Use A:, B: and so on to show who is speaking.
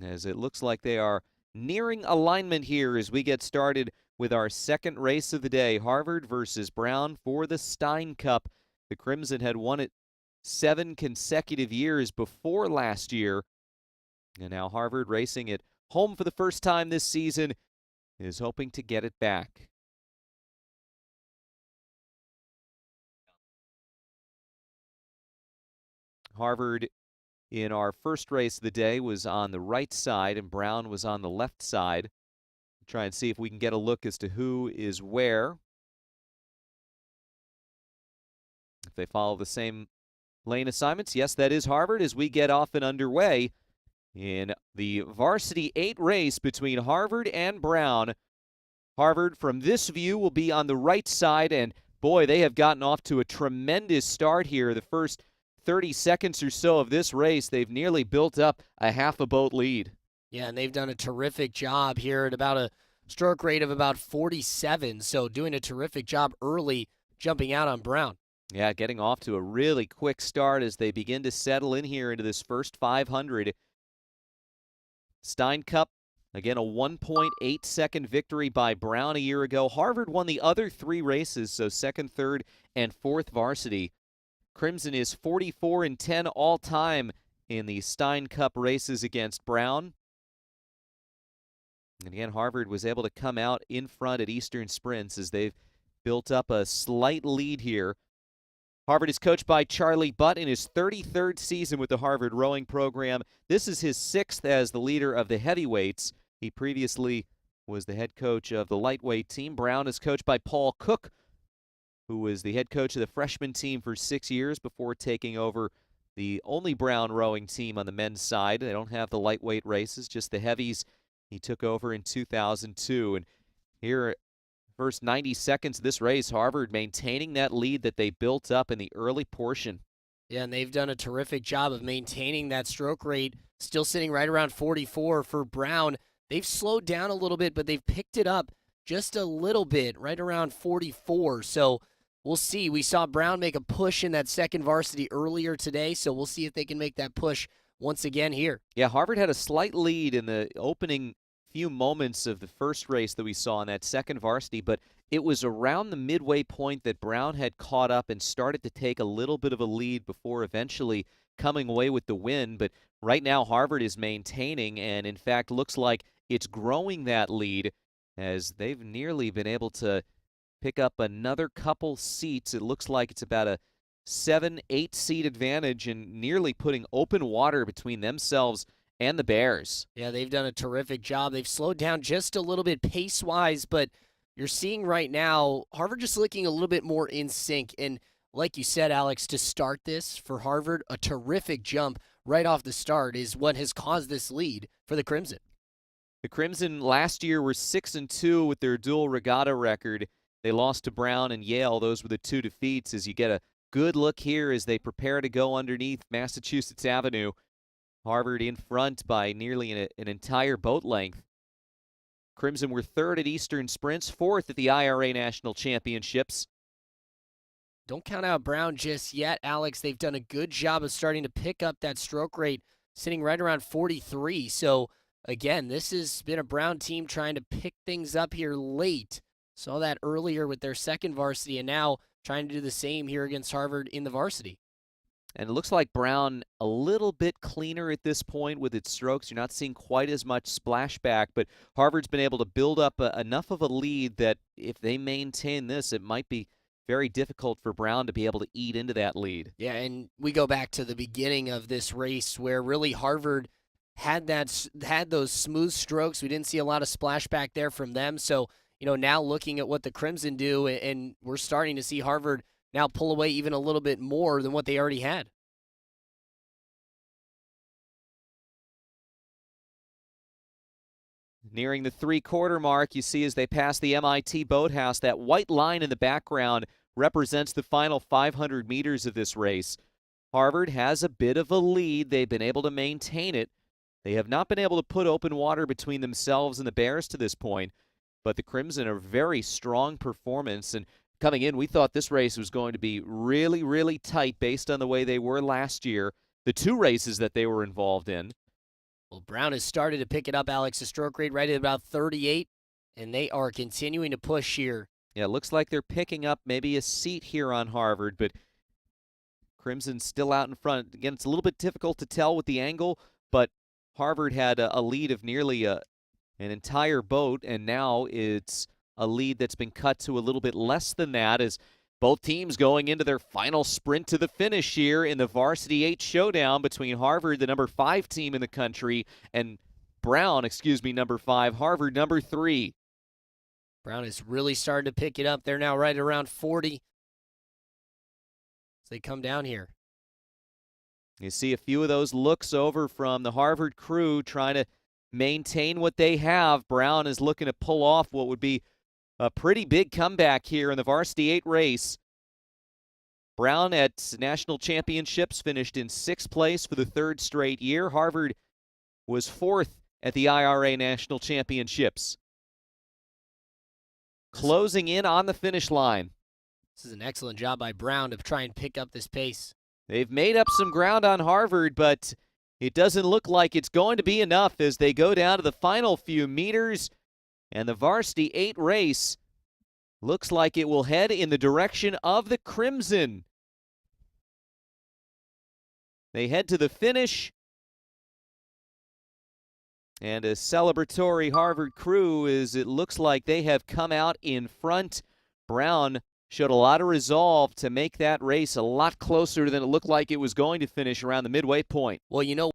A: as it looks like they are nearing alignment here as we get started with our second race of the day, Harvard versus Brown for the Stein Cup. The Crimson had won it 7 consecutive years before last year, and now Harvard, racing at home for the first time this season, is hoping to get it back. Harvard in our first race of the day was on the right side and Brown was on the left side. Try and see if we can get a look as to who is where. If they follow the same lane assignments, yes, that is Harvard as we get off and underway in the Varsity 8 race between Harvard and Brown. Harvard, from this view, will be on the right side, and boy, they have gotten off to a tremendous start here. The first 30 seconds or so of this race, they've nearly built up a half a boat lead.
B: Yeah, and they've done a terrific job here at about a stroke rate of about 47, so doing a terrific job early jumping out on Brown.
A: Yeah, getting off to a really quick start as they begin to settle in here into this first 500. Stein Cup, again, a 1.8-second victory by Brown a year ago. Harvard won the other 3 races, so second, third, and fourth varsity. Crimson is 44-10 all-time in the Stein Cup races against Brown. And again, Harvard was able to come out in front at Eastern Sprints as they've built up a slight lead here. Harvard is coached by Charlie Butt in his 33rd season with the Harvard rowing program. This is his 6th as the leader of the heavyweights. He previously was the head coach of the lightweight team. Brown is coached by Paul Cook, who was the head coach of the freshman team for 6 years before taking over the only Brown rowing team on the men's side. They don't have the lightweight races, just the heavies. He took over in 2002. And here, first 90 seconds of this race, Harvard maintaining that lead that they built up in the early portion.
B: Yeah, and they've done a terrific job of maintaining that stroke rate, still sitting right around 44 for Brown. They've slowed down a little bit, but they've picked it up just a little bit, right around 44. So we'll see. We saw Brown make a push in that second varsity earlier today, so we'll see if they can make that push once again here.
A: Yeah, Harvard had a slight lead in the opening few moments of the first race that we saw in that second varsity, but it was around the midway point that Brown had caught up and started to take a little bit of a lead before eventually coming away with the win. But right now, Harvard is maintaining, and in fact, looks like it's growing that lead as they've nearly been able to pick up another couple seats. It looks like it's about a 7-8 seat advantage and nearly putting open water between themselves and the Bears.
B: Yeah, they've done a terrific job. They've slowed down just a little bit pace-wise, but you're seeing right now Harvard just looking a little bit more in sync. And like you said, Alex, to start this for Harvard, a terrific jump right off the start is what has caused this lead for the Crimson.
A: The Crimson last year were 6-2 with their dual regatta record. They lost to Brown and Yale. Those were the 2 defeats. As you get a good look here as they prepare to go underneath Massachusetts Avenue. Harvard in front by nearly an entire boat length. Crimson were 3rd at Eastern Sprints, 4th at the IRA National Championships.
B: Don't count out Brown just yet, Alex. They've done a good job of starting to pick up that stroke rate, sitting right around 43. So, again, this has been a Brown team trying to pick things up here late. Saw that earlier with their second varsity, and now trying to do the same here against Harvard in the varsity.
A: And it looks like Brown a little bit cleaner at this point with its strokes. You're not seeing quite as much splashback, but Harvard's been able to build up enough of a lead that if they maintain this, it might be very difficult for Brown to be able to eat into that lead.
B: Yeah, and we go back to the beginning of this race where really Harvard had those smooth strokes. We didn't see a lot of splashback there from them. So, now looking at what the Crimson do, and we're starting to see Harvard now pull away even a little bit more than what they already had.
A: Nearing the 3-quarter mark, you see as they pass the MIT Boathouse, that white line in the background represents the final 500 meters of this race. Harvard has a bit of a lead. They've been able to maintain it. They have not been able to put open water between themselves and the Bears to this point, but the Crimson are very strong performance, and coming in, we thought this race was going to be really, really tight based on the way they were last year, the 2 races that they were involved in.
B: Well, Brown has started to pick it up, Alex. The stroke rate right at about 38, and they are continuing to push here.
A: Yeah, it looks like they're picking up maybe a seat here on Harvard, but Crimson's still out in front. Again, it's a little bit difficult to tell with the angle, but Harvard had a lead of nearly an entire boat, and now it's a lead that's been cut to a little bit less than that as both teams going into their final sprint to the finish here in the Varsity 8 showdown between Harvard, the number 5 team in the country, and Brown, number 5, Harvard, number 3.
B: Brown is really starting to pick it up. They're now right around 40 as they come down here.
A: You see a few of those looks over from the Harvard crew trying to maintain what they have. Brown is looking to pull off what would be a pretty big comeback here in the Varsity 8 race. Brown at national championships finished in 6th place for the 3rd straight year. Harvard was 4th at the IRA national championships. Closing in on the finish line.
B: This is an excellent job by Brown to try and pick up this pace.
A: They've made up some ground on Harvard, but it doesn't look like it's going to be enough as they go down to the final few meters. And the Varsity 8 race looks like it will head in the direction of the Crimson. They head to the finish. And a celebratory Harvard crew as it looks like they have come out in front. Brown showed a lot of resolve to make that race a lot closer than it looked like it was going to finish around the midway point.
B: Well, you know